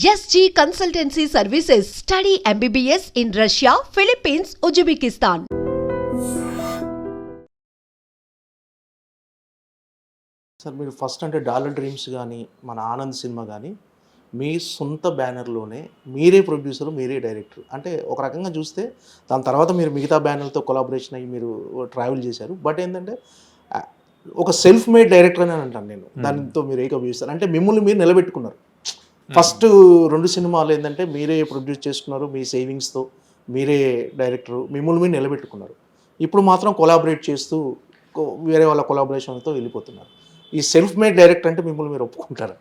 SG Consultancy Services. Study MBBS in Russia, Philippines, Uzbekistan. Sir మీరు first అంటే dollar dreams కానీ మన Anand cinema కానీ మీ సొంత బ్యానర్లోనే మీరే ప్రొడ్యూసర్ మీరే డైరెక్టర్ అంటే ఒక రకంగా చూస్తే దాని తర్వాత మీరు మిగతా బ్యానర్లతో కొలాబరేషన్ అయ్యి మీరు ట్రావెల్ చేశారు. బట్ ఏంటంటే ఒక సెల్ఫ్ మేడ్ డైరెక్టర్ అని అంటాను నేను. దానితో మీరు ఏకీభవిస్తారు అంటే మిమ్మల్ని మీరు నిలబెట్టుకున్నారు. ఫస్ట్ 2 సినిమాలు ఏంటంటే మీరే ప్రొడ్యూస్ చేసుకున్నారు, మీ సేవింగ్స్తో మీరే డైరెక్టరు, మిమ్మల్ని మీరు నిలబెట్టుకున్నారు. ఇప్పుడు మాత్రం కొలాబరేట్ చేస్తూ వేరే వాళ్ళ కొలాబరేషన్తో వెళ్ళిపోతున్నారు. ఈ సెల్ఫ్ మేడ్ డైరెక్టర్ అంటే మిమ్మల్ని మీరు ఒప్పుకుంటారా?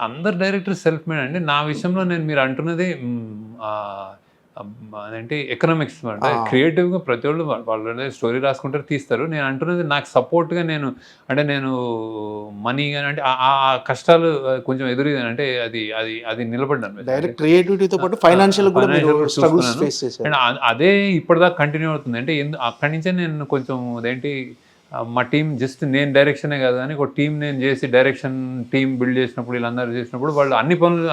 అందరు డైరెక్టర్ సెల్ఫ్ మేడ్ అండి. నా విషయంలో మీరు అంటున్నది అదేంటి ఎకనామిక్స్ అంటే క్రియేటివ్గా ప్రతి వాళ్ళు వాళ్ళు స్టోరీ రాసుకుంటారు, తీస్తారు. నేను అంటున్నది నాకు సపోర్ట్గా నేను మనీ కానీ అంటే ఆ కష్టాలు కొంచెం ఎదురు అంటే అది నిలబడ్డాను. డైరెక్ట్ క్రియేటివిటీతో పాటు ఫైనాన్షియల్ కూడా అదే ఇప్పటిదాకా కంటిన్యూ అవుతుంది. అంటే అక్కడి నుంచే నేను కొంచెం అదేంటి మా టీం జస్ట్ నేను డైరెక్షనే కాదు కానీ ఒక టీం నేను చేసి డైరెక్షన్ టీం బిల్డ్ చేసినప్పుడు వీళ్ళందరూ చేసినప్పుడు వాళ్ళు అన్ని పనులు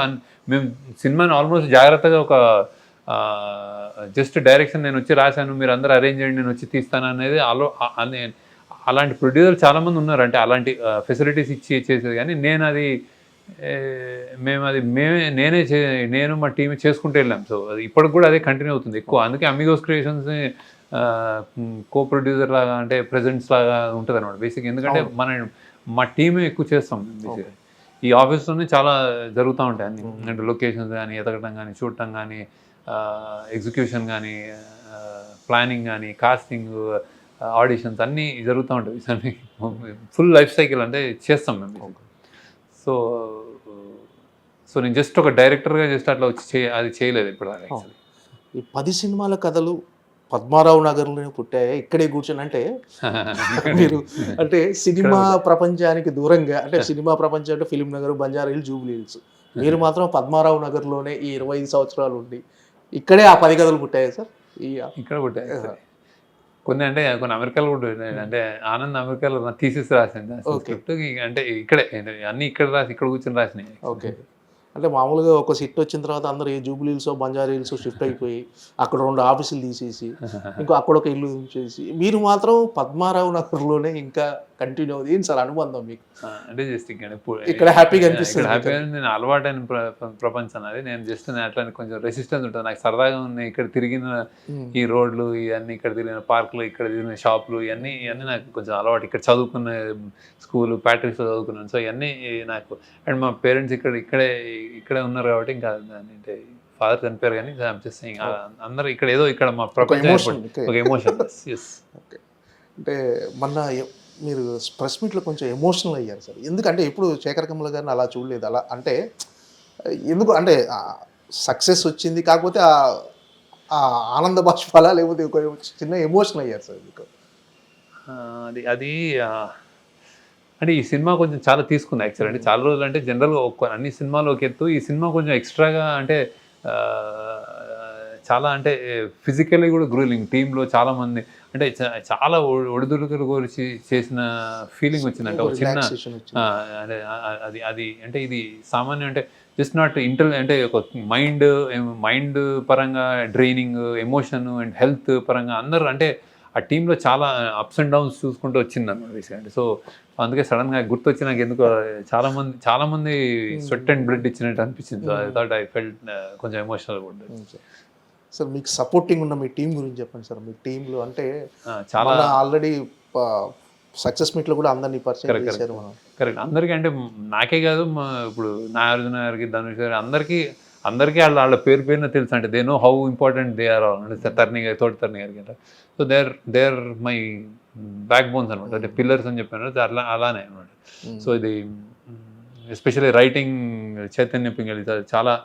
మేము సినిమాని ఆల్మోస్ట్ జాగ్రత్తగా ఒక జస్ట్ డైరెక్షన్ నేను వచ్చి రాశాను, మీరు అందరూ అరేంజ్ చేయండి, నేను వచ్చి తీస్తాను అనేది అలాంటి ప్రొడ్యూసర్ చాలామంది ఉన్నారు. అంటే అలాంటి ఫెసిలిటీస్ ఇచ్చి చేసేది కానీ నేను అది నేను మా టీం చేసుకుంటూ వెళ్ళాం. సో అది ఇప్పటికి కూడా అదే కంటిన్యూ అవుతుంది ఎక్కువ. అందుకే అమిగోస్ క్రియేషన్స్ని కో ప్రొడ్యూసర్ లాగా అంటే ప్రెజెంట్స్ లాగా ఉంటుంది అనమాట బేసిక్. ఎందుకంటే మా టీమే ఎక్కువ చేస్తాం బేసిక్. ఈ ఆఫీస్లోనే చాలా జరుగుతూ ఉంటాయి అన్ని, అంటే లొకేషన్స్ కానీ ఎతకడం కానీ చూడటం కానీ ఎగ్జిక్యూషన్ కానీ ప్లానింగ్ కానీ కాస్టింగ్ ఆడిషన్స్ అన్నీ జరుగుతూ ఉంటాయి. ఫుల్ లైఫ్ సైకిల్ అంటే చేస్తాం మేము. సో నేను జస్ట్ ఒక డైరెక్టర్గా జస్ట్ అట్లా వచ్చి అది చేయలేదు ఇప్పుడు. ఈ 10 సినిమాల కథలు పద్మారావు నగర్లోనే పుట్టాయి, ఇక్కడే కూర్చొని అంటే మీరు అంటే సినిమా ప్రపంచానికి దూరంగా అంటే సినిమా ప్రపంచం అంటే film Nagar, Banjara hills, Jubilee hills, మీరు మాత్రం పద్మారావు నగర్లోనే ఈ 25 సంవత్సరాలు ఉండి ఇక్కడే ఆ 10 కథలు పుట్టాయి సార్. ఇక్కడ పుట్టాయి కొన్ని, అంటే కొన్ని అమెరికాలో కూడా అంటే ఆనంద్ అమెరికాలో థీసిస్ రాసింది స్క్రిప్ట్, అంటే ఇక్కడే అన్ని ఇక్కడ రాసి ఇక్కడ కూర్చొని రాసినాయి. ఓకే, అంటే మామూలుగా ఒక సిట్ వచ్చిన తర్వాత అందరూ ఏ జూబ్లీ హిల్స్ బంజారా హిల్స్ షిఫ్ట్ అయిపోయి అక్కడ 2 ఆఫీసులు తీసేసి ఇంకో అక్కడ ఒక ఇల్లు చేసి మీరు మాత్రం పద్మారావు నగర్లోనే ఇంకా కంటిన్యూ అవుతుంది. ఏంటి సార్ అనుబంధం మీకు? అంటే జస్ట్ ఇక్కడ హ్యాపీగా అనిపిస్తుంది. హ్యాపీగా నేను అలవాటైన ప్రపంచం అది. నేను జస్ట్ అట్లా కొంచెం రెసిస్టెన్స్ ఉంటుంది నాకు, సరదాగా ఉన్నాయి ఇక్కడ తిరిగిన ఈ రోడ్లు ఇవన్నీ, ఇక్కడ తిరిగిన పార్కులు, ఇక్కడ తిరిగిన షాపులు, ఇవన్నీ నాకు కొంచెం అలవాటు. ఇక్కడ చదువుకున్న స్కూల్ ప్యాట్రిక్స్లో చదువుకున్నాను. సో ఇవన్నీ నాకు, అండ్ మా పేరెంట్స్ ఇక్కడే ఉన్నారు కాబట్టి ఇంకా అంటే ఫాదర్ చనిపోయారు కానీ అందరూ ఇక్కడ ఏదో ఇక్కడ మా ప్రపంచం ఒక ఎమోషన్. అంటే మొన్న మీరు ప్రెస్ మీట్లో కొంచెం ఎమోషనల్ అయ్యారు సార్. ఎందుకంటే ఎప్పుడు శేఖర్ కమల గారిని అలా చూడలేదు. అలా అంటే ఎందుకు అంటే సక్సెస్ వచ్చింది కాకపోతే ఆ ఆనంద బాష్పాలా లేకపోతే ఒక చిన్న ఎమోషనల్ అయ్యారు సార్ మీకు? అది అంటే ఈ సినిమా కొంచెం చాలా తీసుకుంది యాక్చువల్. అంటే చాలా రోజులు అంటే జనరల్గా అన్ని సినిమాలు ఒక ఎత్తు, ఈ సినిమా కొంచెం ఎక్స్ట్రాగా అంటే చాలా అంటే ఫిజికల్లీ కూడా గ్రూలింగ్. టీంలో చాలామంది అంటే చాలా ఒడిదుడుకులు గురించి చేసిన ఫీలింగ్ వచ్చింది. అంటే ఒక చిన్న అది అంటే ఇది సామాన్యం అంటే జస్ట్ నాట్ అంటే ఒక మైండ్ పరంగా డ్రైనింగ్, ఎమోషన్ అండ్ హెల్త్ పరంగా అందరూ అంటే ఆ టీంలో చాలా అప్స్ అండ్ డౌన్స్ చూసుకుంటూ వచ్చింది అన్నమాట రీసెంట్. సో అందుకే సడన్గా గుర్తొచ్చి నాకు ఎందుకు చాలామంది స్వెట్ అండ్ బ్లడ్ ఇచ్చినట్టు అనిపించింది. So I thought I felt కొంచెం ఎమోషనల్ ఉంటుంది. సార్ మీకు సపోర్టింగ్ ఉన్న మీ టీం గురించి చెప్పండి సార్. మీ టీంలో అంటే చాలా ఆల్రెడీ సక్సెస్ మీట్లో కూడా అందరినీ పరిచయం చేశారు మనం. కరెక్ట్, అందరికీ అంటే నాకే కాదు, ఇప్పుడు నాగార్జున గారికి, ధనుష్ గారికి, అందరికీ వాళ్ళ పేరున తెలుసు. అంటే they know how important they are. అంటే తోటి తరణి గారికి అంటే so they are my backbones అనమాట, అంటే పిల్లర్స్ అని చెప్పాను అలానే అనమాట. సో ఇది ఎస్పెషల్లీ రైటింగ్ చైతన్య పింగళి చాలా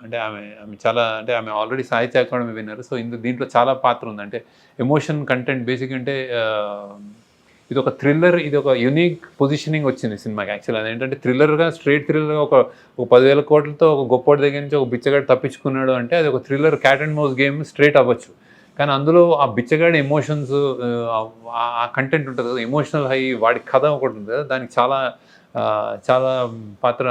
అంటే ఆమె చాలా అంటే ఆమె ఆల్రెడీ సాహిత్య అకాడమీ విన్నారు. సో దీంట్లో చాలా పాత్ర ఉంది. అంటే ఎమోషన్ కంటెంట్ బేసిక్ అంటే ఇది ఒక థ్రిల్లర్, ఇది ఒక యూనిక్ పొజిషనింగ్ వచ్చింది సినిమాకి యాక్చువల్. అదేంటంటే థ్రిల్లర్గా, స్ట్రేట్ థ్రిల్లర్గా ఒక 10,000 కోట్లతో ఒక గొప్పటి దగ్గర నుంచి ఒక బిచ్చగాడు తప్పించుకున్నాడు అంటే అది ఒక thriller cat and mouse game straight అవ్వచ్చు. కానీ అందులో ఆ బిచ్చగాడి ఎమోషన్స్, ఆ కంటెంట్ ఉంటుంది కదా, ఎమోషనల్ హై, వాడి కథ ఒకటి ఉంటుంది కదా, దానికి చాలా చాలా పాత్ర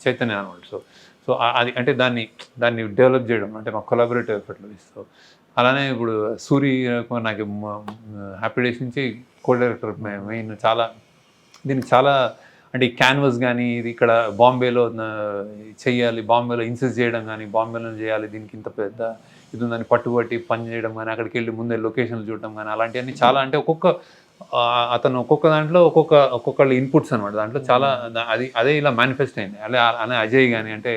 చైతన్య అనమాట. సో సో అది అంటే దాన్ని డెవలప్ చేయడం అంటే మా కొలాబరేటివ్ ఎఫర్ట్లో ఇస్తూ అలానే ఇప్పుడు సూరి నాకు హ్యాపీ డేస్ నుంచి కో డైరెక్టర్ మెయిన్ చాలా దీనికి చాలా అంటే ఈ క్యాన్వాస్ కానీ ఇది ఇక్కడ బాంబేలో చెయ్యాలి, బాంబేలో ఇన్సిస్ట్ చేయడం కానీ బాంబేలో చేయాలి, దీనికి ఇంత పెద్ద ఇది ఉందని పట్టుబట్టి పని చేయడం కానీ అక్కడికి వెళ్ళి ముందే లొకేషన్లు చూడడం కానీ అలాంటివన్నీ చాలా అంటే అతను ఒక్కొక్క దాంట్లో ఒక్కొక్కళ్ళ ఇన్పుట్స్ అనమాట. దాంట్లో చాలా అదే ఇలా మేనిఫెస్ట్ అయింది. అలా అజయ్ కానీ అంటే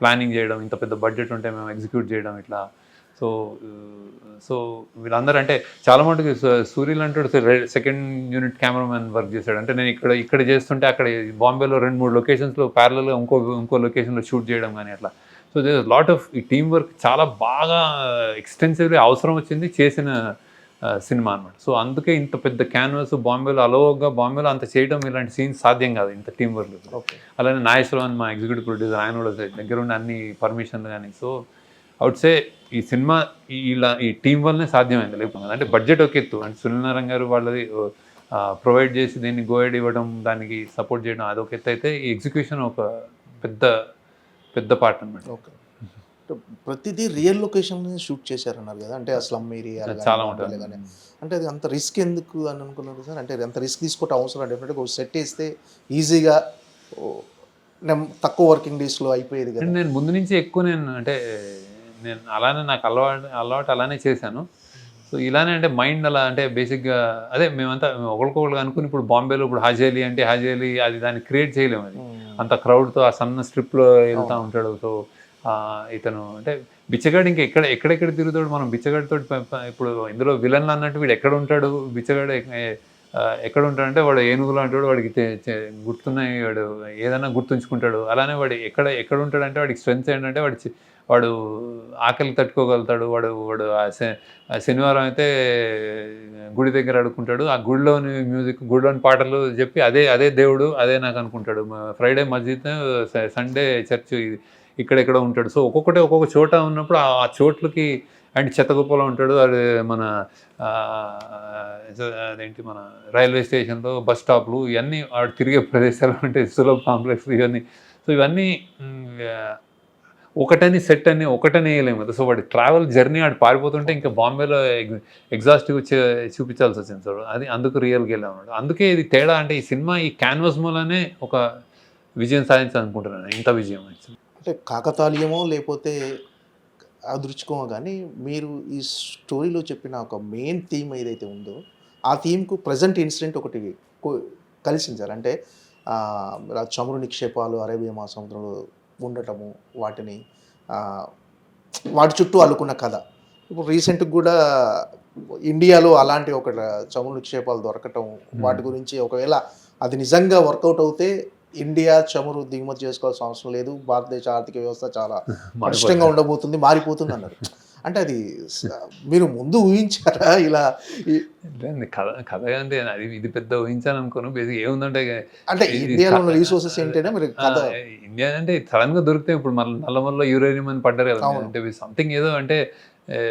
ప్లానింగ్ చేయడం, ఇంత పెద్ద బడ్జెట్ ఉంటే మేము ఎగ్జిక్యూట్ చేయడం ఇట్లా. సో వీళ్ళందరూ అంటే చాలా మటుకు సూర్యులు అంటాడు సెకండ్ యూనిట్ కెమెరామెన్ వర్క్ చేశాడు. అంటే నేను ఇక్కడ చేస్తుంటే అక్కడ బాంబేలో 2-3 లొకేషన్స్లో ప్యారలల్గా ఇంకో లొకేషన్లో షూట్ చేయడం కానీ అట్లా. సో దే లాట్ ఆఫ్ ఈ టీమ్ వర్క్ చాలా బాగా ఎక్స్టెన్సివ్లీ అవసరం వచ్చింది చేసిన సినిమా అనమాట. సో అందుకే ఇంత పెద్ద క్యాన్వాస్ బాంబేలో అంత చేయడం ఇలాంటి సీన్స్ సాధ్యం కాదు ఇంత టీం వర్క్. అలానే నాగేశ్వరరావు మా ఎగ్జిక్యూటివ్ ప్రొడ్యూసర్ ఆయన కూడా దగ్గర ఉండి అన్ని పర్మిషన్లు కానీ. సో అవుట్ సే ఈ సినిమా ఈ టీం వల్లనే సాధ్యమైంది. లేకపోతే అంటే బడ్జెట్ ఒక ఎత్తు అంటే సునీల్ నారాయణ గారు వాళ్ళది ప్రొవైడ్ చేసి దీన్ని గోయడ్ ఇవ్వడం, దానికి సపోర్ట్ చేయడం అదొక ఎత్తు అయితే ఈ ఎగ్జిక్యూషన్ ఒక పెద్ద పార్ట్ అనమాట. ఓకే, ప్రతిదీ రియల్ లొకేషన్ షూట్ చేశారన్నారు కదా, అంటే అసలు ఏరియా చాలా ఉంటుంది. అంటే అది అంత రిస్క్ ఎందుకు అని అనుకున్నారు సార్? అంటే అంత రిస్క్ తీసుకోవటం అవసరం? డెఫినెట్గా ఒక సెట్ వేస్తే ఈజీగా తక్కువ వర్కింగ్ డేస్లో అయిపోయేది కదా. నేను ముందు నుంచి ఎక్కువ నేను అలానే నాకు అలవాటు అలానే చేశాను. సో ఇలానే అంటే మైండ్ అలా అంటే బేసిక్గా అదే మేమంతా ఒకరికొకరు అనుకుని ఇప్పుడు బాంబేలో ఇప్పుడు హాజేలి అది దాన్ని క్రియేట్ చేయలేము. అది అంత క్రౌడ్తో ఆ సన్న స్ట్రిప్లో వెళ్తూ ఉంటాడు. సో ఇతను అంటే బిచ్చగాడు ఇంకా ఎక్కడెక్కడ తిరుగుతాడు. మనం బిచ్చగాడితో ఇప్పుడు ఇందులో విలన్లు అన్నట్టు వీడు ఎక్కడ ఉంటాడు, బిచ్చగాడు ఎక్కడ ఉంటాడంటే వాడు ఏనుగులో అంటాడు, వాడికి గుర్తున్నాయి, వాడు ఏదైనా గుర్తుంచుకుంటాడు. అలానే వాడు ఎక్కడ ఉంటాడంటే వాడికి స్ట్రెంగ్త్ ఏంటంటే వాడు ఆకలి తట్టుకోగలుగుతాడు. వాడు శనివారం అయితే గుడి దగ్గర అడుక్కుంటాడు, ఆ గుడిలోని మ్యూజిక్ గుడిలోని పాటలు చెప్పి అదే దేవుడు అదే నాకు అనుకుంటాడు. ఫ్రైడే మస్జిద్, సండే చర్చ్, ఇక్కడెక్కడ ఉంటాడు. సో ఒక్కొక్క చోట ఉన్నప్పుడు ఆ చోట్లకి అండ్ చెత్తగొప్పలో ఉంటాడు. అది అదేంటి మన రైల్వే స్టేషన్లో బస్ స్టాప్లు ఇవన్నీ వాడు తిరిగే ప్రదేశాలు ఉంటాయి, సులభ కాంప్లెక్స్ ఇవన్నీ. సో ఇవన్నీ ఒకటని వేయలేము కదా. సో వాడి ట్రావెల్ జర్నీ ఆడు పారిపోతుంటే ఇంకా బాంబేలో ఎగ్జాస్టివ్ చూపించాల్సి వచ్చింది. సో అందుకు రియల్గా వెళ్ళామన్నాడు. అందుకే ఇది తేడా అంటే ఈ సినిమా ఈ క్యాన్వాస్ మూలనే ఒక విజయం సాధించాలనుకుంటున్నాను. ఇంత విజయం అంటే కాకతాళీయమో లేకపోతే అదృష్టమో కానీ మీరు ఈ స్టోరీలో చెప్పిన ఒక మెయిన్ థీమ్ ఏదైతే ఉందో ఆ థీమ్కు ప్రజెంట్ ఇన్సిడెంట్ ఒకటి కలిసింది సార్. అంటే చమురు నిక్షేపాలు అరేబియా మహాసముద్రంలో ఉండటము, వాటి చుట్టూ అల్లుకున్న కథ. ఇప్పుడు రీసెంట్గా కూడా ఇండియాలో అలాంటి ఒక చమురు నిక్షేపాలు దొరకటం, వాటి గురించి ఒకవేళ అది నిజంగా వర్కౌట్ అవుతే ఇండియా చమురు దిగుమతి చేసుకోవాల్సిన అవసరం లేదు, భారతదేశ ఆర్థిక వ్యవస్థ చాలా పటిష్టంగా ఉండబోతుంది, మారిపోతుంది అన్నారు. అంటే అది మీరు ముందు ఊహించారా ఇలా? కథ అంటే అది ఇది పెద్ద ఊహించాను అనుకోను. బేసిక్ ఏముందంటే అంటే ఇండియాలో ఉన్న రీసోర్సెస్ ఏంటంటే మీరు ఇండియా అంటే సడన్ గా దొరికితే ఇప్పుడు మన నల్లమల్లో యురేనియం అని పడ్డారు కదా. అంటే సంథింగ్ ఏదో అంటే